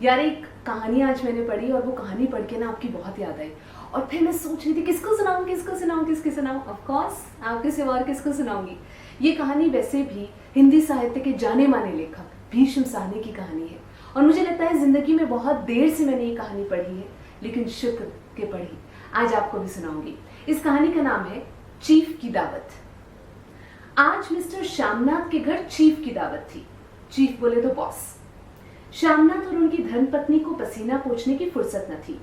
यार एक कहानी आज मैंने पढ़ी और वो कहानी पढ़ के ना आपकी बहुत याद आई। और फिर मैं सोच रही थी किसको सुनाऊं किसको सुनाऊं किसको सुनाऊं। ऑफ कोर्स आपके सिवा और किसको सुनाऊंगी। ये कहानी वैसे भी हिंदी साहित्य के जाने माने लेखक भीष्म साहनी की कहानी है और मुझे लगता है जिंदगी में बहुत देर से मैंने ये कहानी पढ़ी है, लेकिन शुक्र के पढ़ी। आज आपको भी सुनाऊंगी। इस कहानी का नाम है चीफ की दावत। आज मिस्टर श्यामनाथ के घर चीफ की दावत थी। चीफ बोले तो बॉस। श्यामनाथ और उनकी धर्मपत्नी को पसीना पोंछने की फुर्सत न थी।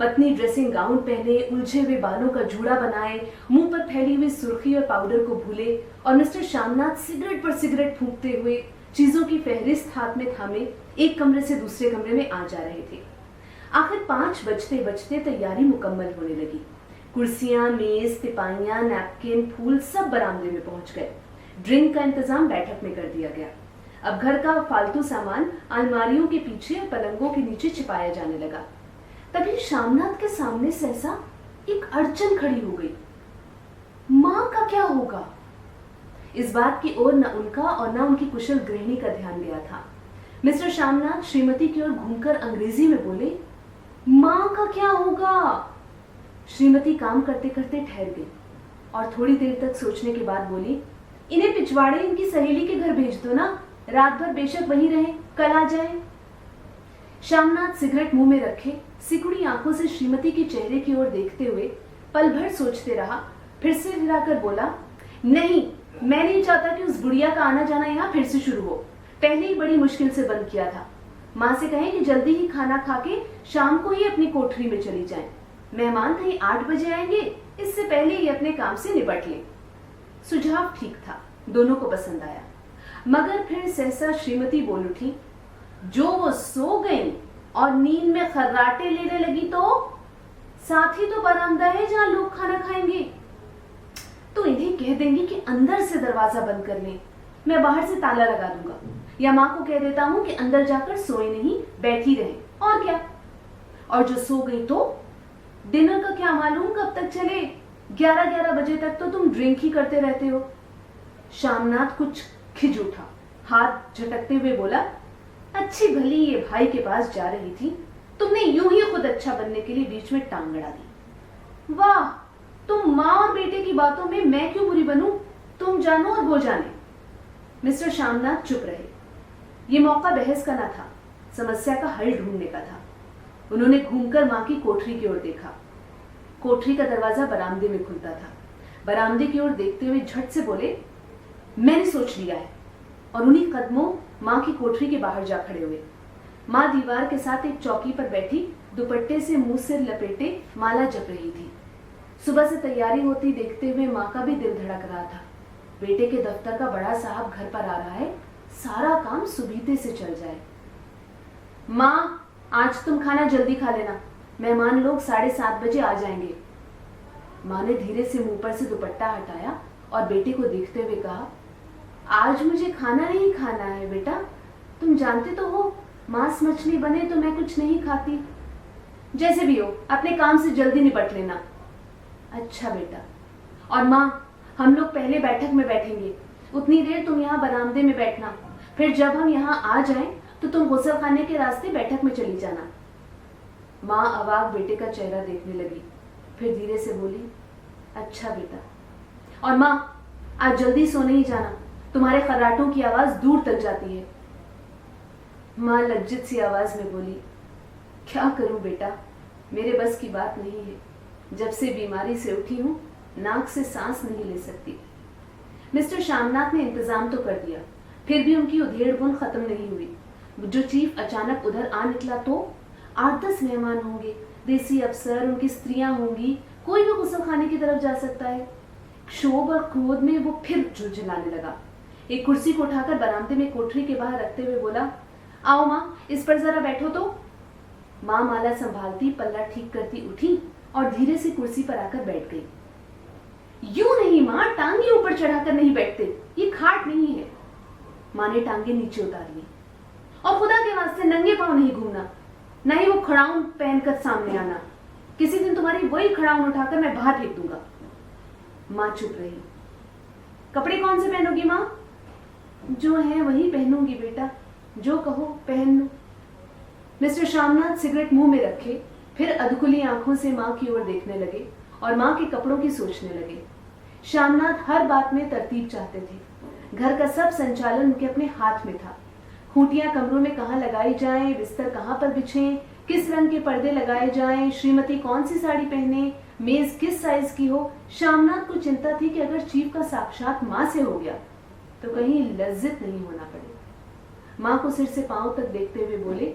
पत्नी ड्रेसिंग गाउन पहने, उलझे हुए बालों का जूड़ा बनाए, मुंह पर फैली हुई सुर्खी और पाउडर को भूले और मिस्टर श्यामनाथ सिगरेट पर सिगरेट फूंकते हुए चीजों की फहरिस्त हाथ में थामे एक कमरे से दूसरे कमरे में आ जा रहे थे। आखिर 5 बजते बजते तैयारी मुकम्मल होने लगी। कुर्सियां, मेज, तिपाइयां, नैपकिन, फूल सब बरामदे में पहुंच गए। ड्रिंक का इंतजाम बैठक में कर दिया गया। अब घर का फालतू सामान अलमारियों के पीछे और पलंगों के नीचे छिपाया जाने लगा। तभी श्यामनाथ के सामने सहसा एक अड़चन खड़ी हो गई। मां का क्या होगा? इस बात की ओर न उनका और न उनकी कुशल गृहिणी का ध्यान गया था। मिस्टर श्यामनाथ श्रीमती की ओर घूमकर अंग्रेजी में बोले, मां का क्या होगा? श्रीमती काम करते करते ठहर गई और थोड़ी देर तक सोचने के बाद बोली, इन्हें पिछवाड़े इनकी सहेली के घर भेज दो ना, रात भर बेशक वहीं रहे, कल आ जाए। श्यामनाथ सिगरेट मुंह में रखे सिकुड़ी आंखों से श्रीमती के चेहरे की ओर देखते हुए पल भर सोचते रहा। फिर से हिलाकर बोला, नहीं, मैं नहीं चाहता कि उस बुढ़िया का आना जाना यहाँ फिर से शुरू हो। पहले ही बड़ी मुश्किल से बंद किया था। माँ से कहें कि जल्दी ही खाना खा के शाम को ही अपनी कोठरी में चली जाएं। मेहमान कहीं 8 बजे आएंगे, इससे पहले ही अपने काम से निपट लें। सुझाव ठीक था, दोनों को पसंद आया। मगर फिर सहसा श्रीमती बोल उठी, जो वो सो गई और नींद में खर्राटे लेने लगी तो साथ ही तो बरामदा है जहां लोग खाना खाएंगे। तो इन्हें कह देंगी कि अंदर से दरवाजा बंद कर लें, मैं बाहर से ताला लगा दूंगा, या माँ को कह देता हूँ कि अंदर जाकर सोए नहीं, बैठी रहे, और क्या। और जो सो गई तो डिनर का क्या मालूम कब तक चले, 11-11 बजे तक तो तुम ड्रिंक ही करते रहते हो। श्यामनाथ कुछ खिज उठा, हाथ झटकते हुए बोला, अच्छी भली ये भाई के पास जा रही थी, तुमने यूं ही खुद अच्छा बनने के लिए बीच में टांग अड़ा दी। वाह, तुम माँ और बेटे की बातों में मैं क्यों बुरी बनूं, तुम जानो और वो जाने। मिस्टर श्यामनाथ चुप रहे। ये मौका बहस का न था, समस्या का हल ढूंढने का था। उन्होंने घूमकर माँ की कोठरी की ओर देखा। कोठरी का दरवाजा बरामदे में खुलता था। बरामदे की ओर देखते हुए झट से बोले, मैंने सोच लिया है। और उन्हीं कदमों माँ की कोठरी के बाहर जा खड़े हुए। माँ दीवार के साथ एक चौकी पर बैठी दुपट्टे से मुंह सिर लपेटे माला जप रही थी। सुबह से तैयारी होती देखते हुए माँ का भी दिल धड़क रहा था। बेटे के दफ्तर का बड़ा साहब घर पर आ रहा है, सारा काम सुबीते से चल जाए। माँ, आज तुम खाना जल्दी खा लेना, मेहमान लोग 7:30 बजे आ जाएंगे। माँ ने धीरे से मुंह पर से दुपट्टा हटाया और बेटे को देखते हुए कहा, आज मुझे खाना नहीं खाना है बेटा, तुम जानते तो हो मांस मछली बने तो मैं कुछ नहीं खाती। जैसे भी हो, अपने काम से जल्दी निपट लेना। अच्छा बेटा। और माँ, हम लोग पहले बैठक में बैठेंगे, उतनी देर तुम यहाँ बरामदे में बैठना, फिर जब हम यहाँ आ जाएं तो तुम गुसल खाने के रास्ते बैठक में चली जाना। माँ अवाक बेटे का चेहरा देखने लगी, फिर धीरे से बोली, अच्छा बेटा। और माँ, आज जल्दी सोने ही जाना, तुम्हारे खर्राटों की आवाज दूर तक जाती है। माँ लज्जित सी आवाज में बोली, क्या करूं बेटा, मेरे बस की बात नहीं है। जब से बीमारी से उठी हूं, नाक से सांस नहीं ले सकती। मिस्टर श्यामनाथ ने इंतजाम तो कर दिया, फिर भी उनकी उधेड़ बुन खत्म नहीं हुई। जो चीफ अचानक उधर आ निकला तो 8-10 मेहमान होंगे, देसी अफसर, उनकी स्त्रियां होंगी, कोई भी गुस्सा खाने की तरफ जा सकता है। क्षोभ और क्रोध में वो फिर झुंझुलाने लगा। एक कुर्सी को उठाकर बरामदे में कोठरी के बाहर रखते हुए बोला, आओ माँ, इस पर जरा बैठो तो। माँ माला संभालती पल्ला ठीक करती उठी और धीरे से कुर्सी पर आकर बैठ गई। यूं नहीं माँ, टांगे ऊपर चढ़ाकर नहीं बैठते, ये खाट नहीं है। माँ ने टांगे नीचे उतार ली। और खुदा के वास्ते नंगे पांव नहीं घूमना, न ही वो खड़ाउन पहनकर सामने आना। किसी दिन तुम्हारी वही खड़ाउन उठाकर मैं बाहर फेंक दूंगा। माँ चुप रही। कपड़े कौन से पहनोगी माँ? जो है वही पहनूंगी बेटा, जो कहो पहन लो। मिस्टर श्यामनाथ सिगरेट मुंह में रखे फिर अधकुली आंखों से माँ की ओर देखने लगे और माँ के कपड़ों की सोचने लगे। श्यामनाथ हर बात में तरतीब चाहते थे। घर का सब संचालन उनके अपने हाथ में था। खूंटियां कमरों में कहाँ लगाई जाएं, बिस्तर कहाँ पर बिछें, किस रंग के पर्दे लगाए जाएं, श्रीमती कौन सी साड़ी पहने, मेज किस साइज की हो। श्यामनाथ को चिंता थी कि अगर चीफ का साक्षात माँ से हो गया तो कहीं लज्जित नहीं होना पड़े। माँ को सिर से पांव तक देखते हुए बोले,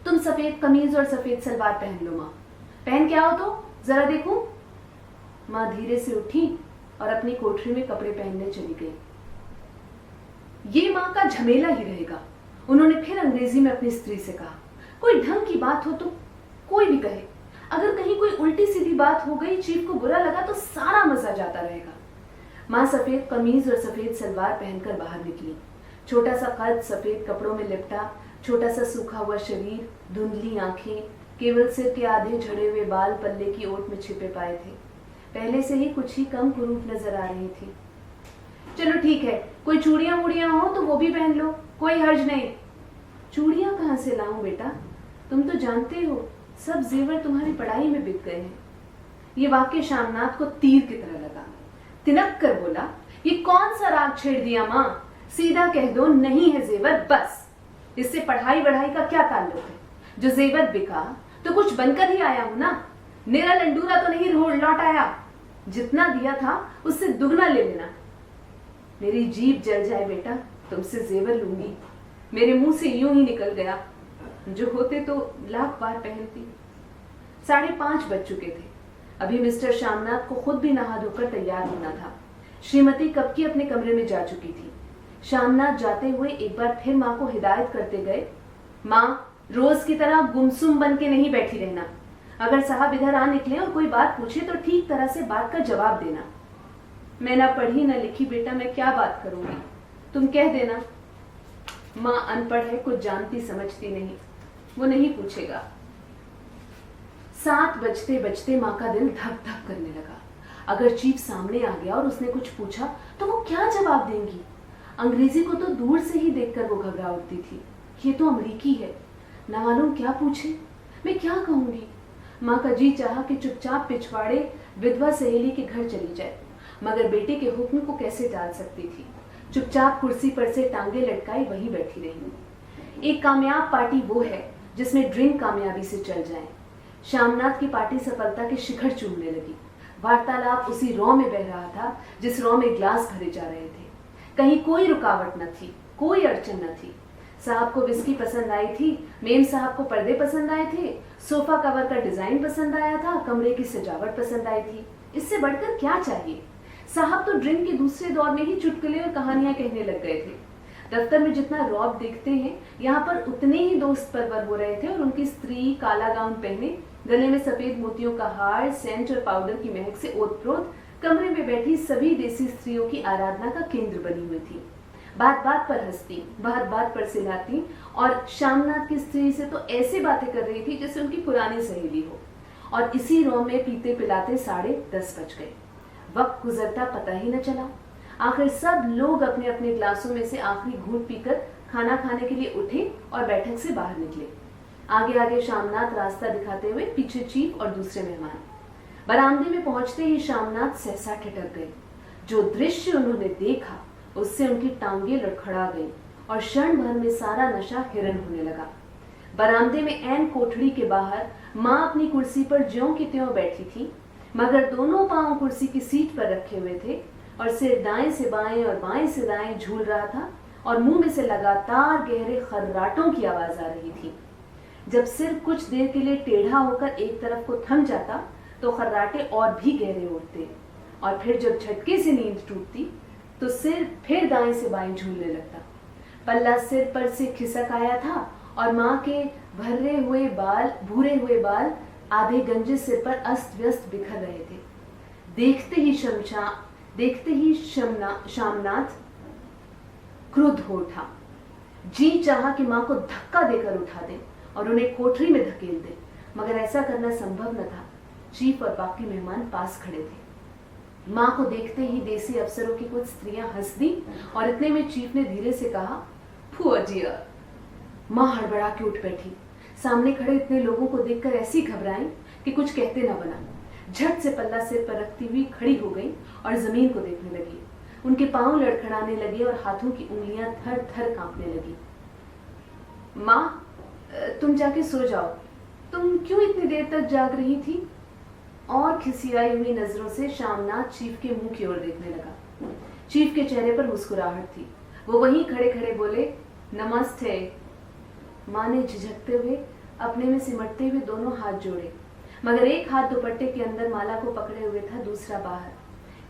तुम सफेद कमीज और सफेद सलवार पहन लो। माँ पहन के आओ तो जरा देखूं। माँ धीरे से उठी और अपनी कोठरी में कपड़े पहनने चली गई। ये माँ का झमेला ही रहेगा। उन्होंने फिर अंग्रेजी में अपनी स्त्री से कहा, कोई ढंग की बात हो तो कोई भी कहे, अगर कहीं कोई उल्टी सीधी बात हो गई, चीफ को बुरा लगा तो सारा मजा जाता रहेगा। माँ सफेद कमीज और सफेद सलवार पहनकर बाहर निकली। छोटा सा कद सफेद कपड़ों में लिपटा, छोटा सा सूखा हुआ शरीर, धुंधली आंखें, केवल सिर के आधे झड़े हुए बाल पल्ले की ओट में छिपे पाए थे। पहले से ही कुछ ही कम कुरूप नजर आ रही थी। चलो ठीक है, कोई चूड़ियां वूड़ियां हो तो वो भी पहन लो, कोई हर्ज नहीं। चूड़ियां कहाँ से लाऊं बेटा, तुम तो जानते हो सब जेवर तुम्हारी पढ़ाई में बिक गए हैं। ये वाक्य श्यामनाथ को तीर की तरह लगा। तिनक कर बोला, ये कौन सा राग छेड़ दिया माँ, सीधा कह दो नहीं है जेवर बस। इससे पढ़ाई बढ़ाई का क्या ताल्लुक है? जो जेवर बिका तो कुछ बनकर ही आया हूं ना, मेरा लंडूरा तो नहीं लौट आया। जितना दिया था उससे दुगना ले लेना। मेरी जीभ जल जाए बेटा, तुमसे जेवर लूंगी। मेरे मुंह से यूं ही निकल गया, जो होते तो लाख बार पहनती। 5:30 बज चुके थे। अभी मिस्टर श्यामनाथ को खुद भी नहा धोकर तैयार होना था। श्रीमती कब की अपने कमरे में जा चुकी थी। श्यामनाथ जाते हुए एक बार फिर माँ को हिदायत करते गए, माँ रोज की तरह गुमसुम बन के नहीं बैठी रहना। अगर साहब इधर आ निकले और कोई बात पूछे तो ठीक तरह से बात का जवाब देना। मैं ना पढ़ी ना लिखी बेटा, मैं क्या बात करूंगी, तुम कह देना। माँ अनपढ़ है, कुछ जानती समझती नहीं, वो नहीं पूछेगा। 7 बजते बजते माँ का दिल धक धक करने लगा। अगर चीफ सामने आ गया और उसने कुछ पूछा तो वो क्या जवाब देंगी। अंग्रेजी को तो दूर से ही देखकर वो घबरा उठती थी। ये तो अमरीकी है, ना मालूम क्या पूछे, मैं क्या कहूंगी। माँ का जी चाहा कि चुपचाप पिछवाड़े विधवा सहेली के घर चली जाए, मगर बेटे के हुक्म को कैसे टाल सकती थी। चुपचाप कुर्सी पर से टांगे लटकाई वहीं बैठी रही। एक कामयाब पार्टी वो है जिसमें ड्रिंक कामयाबी से चल जाए। श्यामनाथ की पार्टी सफलता के शिखर चूमने लगी। वार्तालाप उसी रॉ में बह रहा था जिस रॉ में ग्लास भरे जा रहे थे। कहीं कोई रुकावट न थी, कोई अड़चन न थी। साहब को विस्की पसंद आई थी, मेम साहब को पर्दे पसंद आए थे, सोफा कवर का डिजाइन पसंद आया था, कमरे की सजावट पसंद आई थी। इससे बढ़कर क्या चाहिए। साहब तो ड्रिंक के दूसरे दौर में ही चुटकुले और कहानियां कहने लग गए थे। दफ्तर में जितना रौब देखते हैं, यहाँ पर उतने ही दोस्त परवर हो रहे थे और उनकी स्त्री काला गाउन पहने, गले में सफेद मोतियों का हार, सेंट और पाउडर की महक से ओतप्रोत कमरे में बैठी सभी देसी स्त्रियों की आराधना का केंद्र बनी हुई थी। बात बात पर हंसती, बात बात पर सिलाती और श्यामनाथ की स्त्री से तो ऐसे बातें कर रही थी जैसे उनकी पुरानी सहेली हो। और इसी रॉ में पीते पिलाते 10:30 बज गए। वक्त गुजरता पता ही न चला। आखिर सब लोग अपने अपने ग्लासों में से आखिरी घूंट पीकर खाना खाने के लिए उठे और बैठक से बाहर निकले। आगे आगे श्यामनाथ रास्ता दिखाते हुए, पीछे चीफ और दूसरे मेहमान। बरामदे में पहुंचते ही श्यामनाथ सहसा ठिठक गए। जो दृश्य उन्होंने देखा उससे उनकी टांगे लड़खड़ा गई और क्षण भर में सारा नशा हिरन होने लगा। बरामदे में ऐन कोठड़ी के बाहर माँ अपनी कुर्सी पर ज्यों की त्यों बैठी थी, मगर दोनों पांव कुर्सी की सीट पर रखे हुए थे और सिर दाएं से बाएं और बाएं से दाएं झूल रहा था और मुंह में से लगातार गहरे खर्राटों की आवाज आ रही थी। जब सिर कुछ देर के लिए टेढ़ा होकर एक तरफ को थम जाता तो खर्राटे और भी गहरे उठते और फिर जब झटके से नींद टूटती तो सिर फिर दाएं से बाएं झूलने लगता। पल्ला सिर पर से खिसक आया था और माँ के भरे हुए बाल, भूरे हुए बाल आधे गंजे सिर पर अस्त व्यस्त बिखर रहे थे। देखते ही श्यामनाथ क्रुद्ध हो उठा। जी चाहा कि माँ को धक्का देकर उठा दे और उन्हें कोठरी में धकेल दे, मगर ऐसा करना संभव न था। चीफ और बाकी मेहमान पास खड़े थे। माँ को देखते ही देसी अफसरों की कुछ स्त्रियां हंस दी और इतने में चीफ ने धीरे से कहा, "पुअर डियर।" माँ हड़बड़ा के उठ बैठी। सामने खड़े इतने लोगों को देखकर ऐसी घबराई कि कुछ कहते न बना। झट से पल्ला सिर पर रखती हुई खड़ी हो गई और जमीन को देखने लगी। उनके पांव लड़खड़ाने लगे और हाथों की उंगलियां थर थर कांपने लगी। माँ, तुम जाके सो जाओ। तुम क्यों इतनी देर तक जाग रही थी? और खिसियाई हुई नजरों से श्यामनाथ चीफ के मुंह की ओर देखने लगा। चीफ के चेहरे पर मुस्कुराहट थी। वो वहीं खड़े खड़े बोले, नमस्ते। माँ ने झिझकते हुए अपने में सिमटते हुए दोनों हाथ जोड़े, मगर एक हाथ दुपट्टे के अंदर माला को पकड़े हुए था, दूसरा बाहर।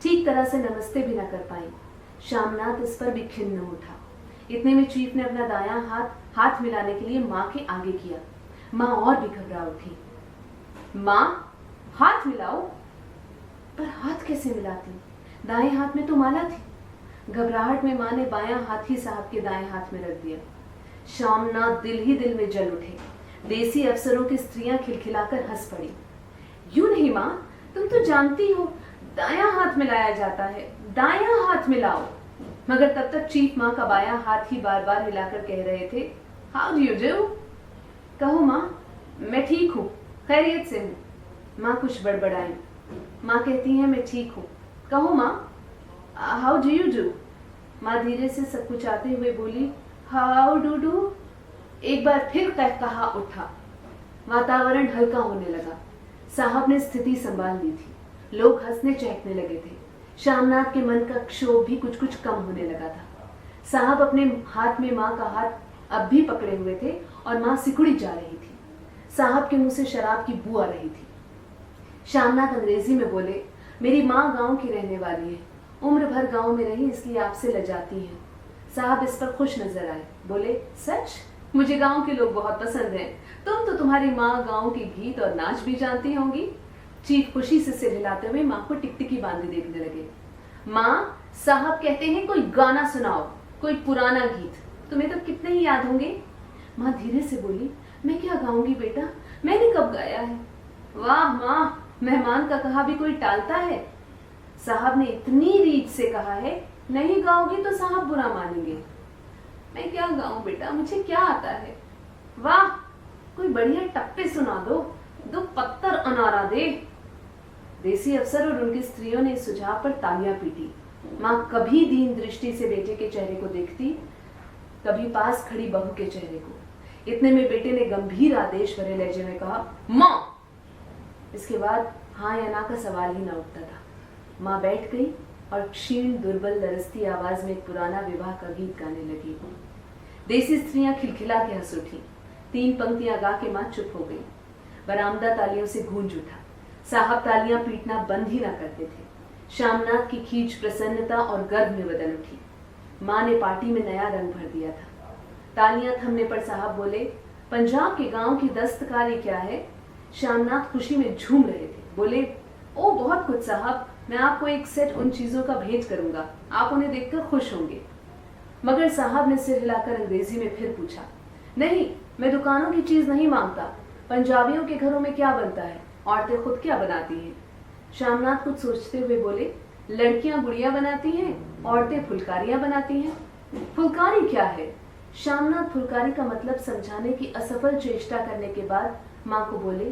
ठीक तरह से नमस्ते भी न कर पाई। श्यामनाथ इस पर भी खिन्न उठा। इतने में चीफ ने अपना दायां हाथ मिलाने के लिए माँ के आगे किया। माँ और भी घबरा उठी। माँ, हाथ मिलाओ। पर हाथ कैसे मिलाती? दाएं हाथ में तो माला थी। घबराहट में माँ ने बायां हाथ ही साहब के दाएं हाथ में रख दिया। श्यामनाथ दिल ही दिल में जल उठे। देसी अफसरों की स्त्रियां खिलखिलाकर हंस पड़ी। यूं नहीं माँ, तुम तो जानती हो दायां हाथ मिलाया जाता है, दायां हाथ मिलाओ। मगर तब तक चीफ माँ का बायां हाथ ही बार बार हिलाकर कह रहे थे, हाउ डू यू डू? कहो माँ, मैं ठीक हूँ, खैरियत से हूँ। माँ कुछ बड़बड़ाई। माँ कहती है, मैं ठीक हूँ। कहो माँ, हाउ डू यू डू? माँ धीरे से सब कुछ आते हुए बोली, हाउ डू डू। एक बार फिर कहा उठा। वातावरण हल्का होने लगा। साहब ने स्थिति संभाल ली थी। लोग हंसने चहकने लगे थे। श्यामनाथ के मन का क्षोभ भी कुछ कुछ कम होने लगा था। साहब अपने हाथ में माँ का हाथ अब भी पकड़े हुए थे और माँ सिकुड़ी जा रही थी। साहब के मुंह से शराब की बू आ रही थी। श्यामनाथ अंग्रेजी में बोले, मेरी माँ गांव की रहने वाली है, उम्र भर गांव में रही, इसलिए आपसे लजाती है। साहब इस पर खुश नजर आए। बोले, सच? मुझे गांव के लोग बहुत पसंद हैं। तुम तो तुम्हारी माँ गांव के गीत और नाच भी जानती होंगी। चीफ खुशी से सिर हिलाते हुए माँ को टिकटिकी बांधे देखने लगे। माँ, साहब कहते हैं कोई गाना सुनाओ, कोई पुराना गीत। तुम्हें तो कितने ही याद होंगे। माँ धीरे से बोली, मैं क्या गाऊंगी बेटा, मैंने कब गाया है। वाह माँ, मेहमान का कहा भी कोई टालता है। साहब ने इतनी रीझ से कहा है, नहीं गाओगी तो साहब बुरा मानेंगे। मैं क्या गाऊं बेटा, मुझे क्या आता है। वाह, कोई बढ़िया टप्पे सुना दो पत्तर अनारा दे। देसी अफसर और उनकी स्त्रियों ने इस सुझाव पर तालियां पीटी। माँ कभी दीन दृष्टि से बेटे के चेहरे को देखती, कभी पास खड़ी बहू के चेहरे को। इतने में बेटे ने गंभीर आदेश भरे लहजे में कहा, माँ। इसके बाद हाँ या ना का सवाल ही ना उठता था। माँ बैठ गई और क्षीण दुर्बल लरसती आवाज में एक पुराना विवाह का गीत गाने लगी। देसी स्त्रियां खिलखिला के हंस उठी। 3 पंक्तियां गा के माँ चुप हो गई। बरामदा तालियों से गूंज उठा। साहब तालियां पीटना बंद ही ना करते थे। श्यामनाथ की खींच प्रसन्नता और गर्व में बदल उठी। माँ ने पार्टी में नया रंग भर दिया था। तालियां थमने पर साहब बोले, पंजाब के गांव की दस्तकारी क्या है? श्यामनाथ खुशी में झूम रहे थे। बोले, ओ बहुत कुछ साहब, मैं आपको एक सेट उन चीजों का भेंट करूंगा, आप उन्हें देखकर खुश होंगे। मगर साहब ने सिर हिलाकर अंग्रेजी में फिर पूछा, नहीं, मैं दुकानों की चीज नहीं मांगता। पंजाबियों के घरों में क्या बनता है, औरतें खुद क्या बनाती हैं? श्यामनाथ कुछ सोचते हुए बोले, लड़कियां गुड़िया बनाती हैं, औरतें फुलकारियां बनाती हैं। फुलकारी क्या है? श्यामनाथ फुलकारी का मतलब समझाने की असफल चेष्टा करने के बाद माँ को बोले,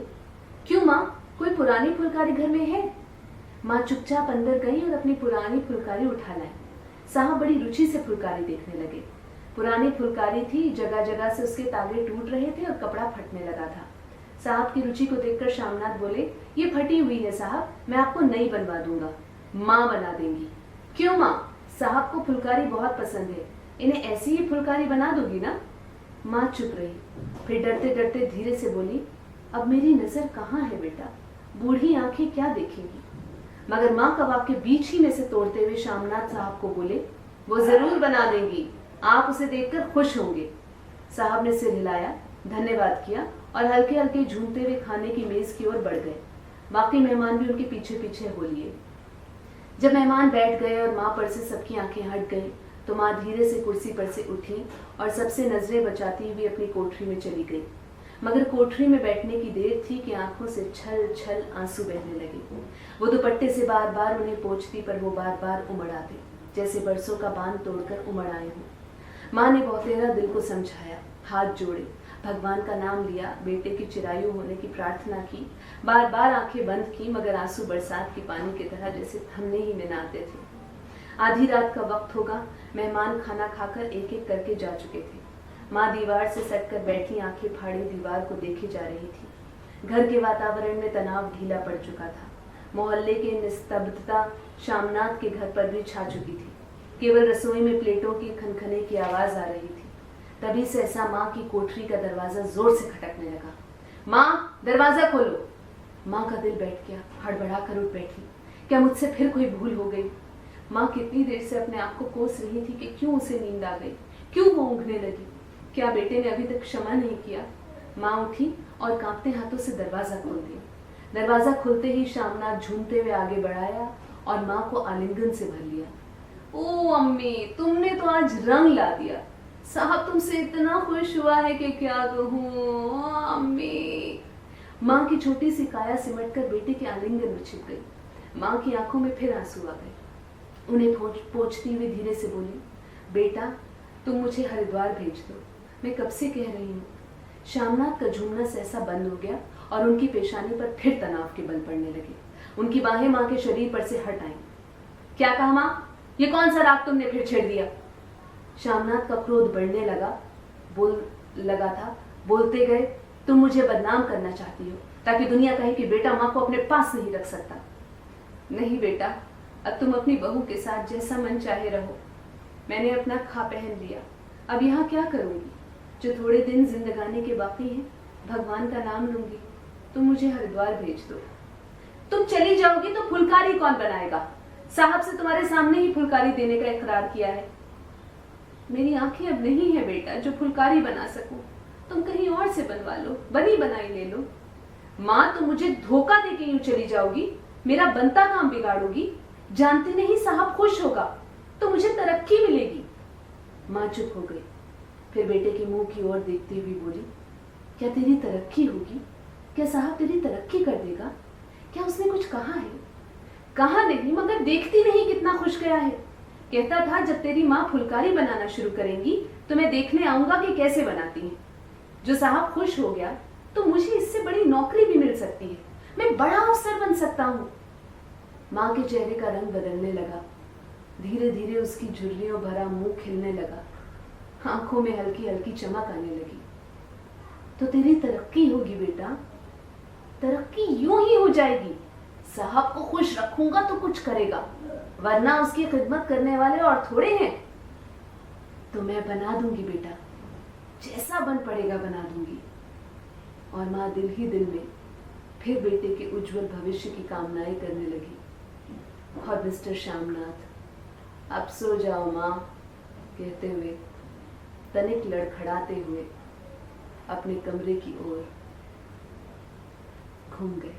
क्यों माँ, कोई पुरानी फुलकारी घर में है? माँ चुपचाप अंदर गई और अपनी पुरानी फुलकारी उठा लाई। साहब बड़ी रुचि से फुलकारी देखने लगे। पुरानी फुलकारी थी, जगह जगह से उसके तागे टूट रहे थे और कपड़ा फटने लगा था। साहब की रुचि को देखकर श्यामनाथ बोले, ये फटी हुई है साहब, मैं आपको नई बनवा दूंगा। माँ बना देंगी। क्यों माँ? साहब को फुलकारी बहुत पसंद है, इन्हें ऐसी ही फुलकारी बना दोगी ना? माँ चुप रही, फिर डरते डरते धीरे से बोली, अब मेरी नजर कहाँ है बेटा, बूढ़ी आंखें क्या देखेंगी? मगर माँ कबाब के बीच ही में से तोड़ते हुए श्यामनाथ साहब को बोले, वो जरूर बना देंगी, आप उसे देखकर खुश होंगे। साहब ने सिर हिलाया, धन्यवाद किया और हल्के हल्के झूमते हुए खाने की मेज की ओर बढ़ गए। बाकी मेहमान भी उनके पीछे पीछे हो लिए। जब मेहमान बैठ गए और माँ पर से सबकी आंखें हट गई तो माँ धीरे से कुर्सी पर से उठी और सबसे नजरें बचाती हुई अपनी कोठरी में चली गई। मगर कोठरी में बैठने की देर थी कि आंखों से छल छल आंसू बहने लगे। वो दुपट्टे से बार बार उन्हें पोंछती, पर वो बार बार उमड़ आते, जैसे बरसों का बांध तोड़कर उमड़ आए हों। माँ ने बहुतेरा दिल को समझाया, हाथ जोड़े, भगवान का नाम लिया, बेटे की चिरायु होने की प्रार्थना की, बार बार आंखें बंद की, मगर आंसू बरसात के पानी की तरह जैसे थमने ही न आते थे। आधी रात का वक्त होगा, मेहमान खाना खाकर एक एक करके जा चुके थे। माँ दीवार से सटकर बैठी आंखें फाड़े दीवार को देखे जा रही थी। घर के वातावरण में तनाव ढीला पड़ चुका था। मोहल्ले की निस्तब्धता श्यामनाथ के घर पर भी छा चुकी थी। केवल रसोई में प्लेटों की खनखने की आवाज आ रही थी। तभी सहसा माँ की कोठरी का दरवाजा जोर से खटकने लगा। माँ, दरवाजा खोलो। माँ का दिल बैठ गया, हड़बड़ा कर उठ बैठी। क्या मुझसे फिर कोई भूल हो गई? माँ कितनी देर से अपने आप को कोस रही थी कि क्यों उसे नींद आ गई, क्यों वो ऊँघने लगी। क्या बेटे ने अभी तक क्षमा नहीं किया? माँ उठी और कांपते हाथों से दरवाजा खोल दिया। दरवाजा खुलते ही श्यामनाथ झूमते हुए आगे बढ़ाया और माँ को आलिंगन से भर लिया। ओ अम्मी, तुमने तो आज रंग ला दिया। साहब तुमसे इतना खुश हुआ है कि क्या कहूँ। अम्मी। माँ की छोटी सी काया सिमटकर बेटे के आलिंगन में छिप गई। माँ की आंखों में फिर आंसू आ गए। उन्हें पोंछती हुई धीरे से बोली, बेटा तुम मुझे हरिद्वार भेज दो, मैं कब से कह रही हूँ। श्यामनाथ का झूमना सहसा बंद हो गया और उनकी पेशानी पर फिर तनाव के बल पड़ने लगे। उनकी बाहें माँ के शरीर पर से हट आईं। क्या कहा माँ? ये कौन सा राग तुमने फिर छेड़ दिया? श्यामनाथ का क्रोध बढ़ने लगा था। बोलते गए, तुम मुझे बदनाम करना चाहती हो ताकि दुनिया कहे कि बेटा माँ को अपने पास नहीं रख सकता। नहीं बेटा, अब तुम अपनी बहू के साथ जैसा मन चाहे रहो। मैंने अपना खा पहन लिया, अब यहाँ क्या करूँगी? जो थोड़े दिन जिंदगानी के बाकी हैं, भगवान का नाम लूंगी। तुम मुझे हरिद्वार भेज दो। तुम चली जाओगी तो फुलकारी कौन बनाएगा? साहब से तुम्हारे सामने ही फुलकारी देने का इकरार किया है। मेरी आंखें अब नहीं है बेटा जो फुलकारी बना सकूं। तुम कहीं और से बनवा लो, बनी बनाई ले लो। माँ, तुम मुझे धोखा दे के यूं चली जाओगी, मेरा बनता काम बिगाड़ोगी। जानती नहीं साहब खुश होगा तो मुझे तरक्की मिलेगी। माँ चुप हो गई, फिर बेटे के मुंह की ओर देखती हुई बोली, क्या तेरी तरक्की होगी? क्या साहब तेरी तरक्की कर देगा? क्या उसने कुछ कहा है? कहा नहीं, मगर देखती नहीं कितना खुश गया है। कहता था जब तेरी माँ फुलकारी बनाना शुरू करेंगी तो मैं देखने आऊंगा कि कैसे बनाती है। जो साहब खुश हो गया तो मुझे इससे बड़ी नौकरी भी मिल सकती है, मैं बड़ा अफसर बन सकता हूँ। माँ के चेहरे का रंग बदलने लगा। धीरे धीरे उसकी झुर्रियों भरा मुंह खिलने लगा, आंखों में हल्की हल्की चमक आने लगी। तो तेरी तरक्की होगी बेटा, तरक्की यूं ही हो जाएगी। साहब को खुश रखूंगा तो कुछ करेगा, वरना उसकी खिदमत करने वाले और थोड़े हैं। तो मैं बना दूंगी बेटा, जैसा बन पड़ेगा बना दूंगी। और माँ दिल ही दिल में फिर बेटे के उज्जवल भविष्य की कामनाएं करने लगी। और मिस्टर श्यामनाथ, अब सो जाओ माँ कहते हुए तनिक लड़खड़ाते हुए अपने कमरे की ओर घूम गए।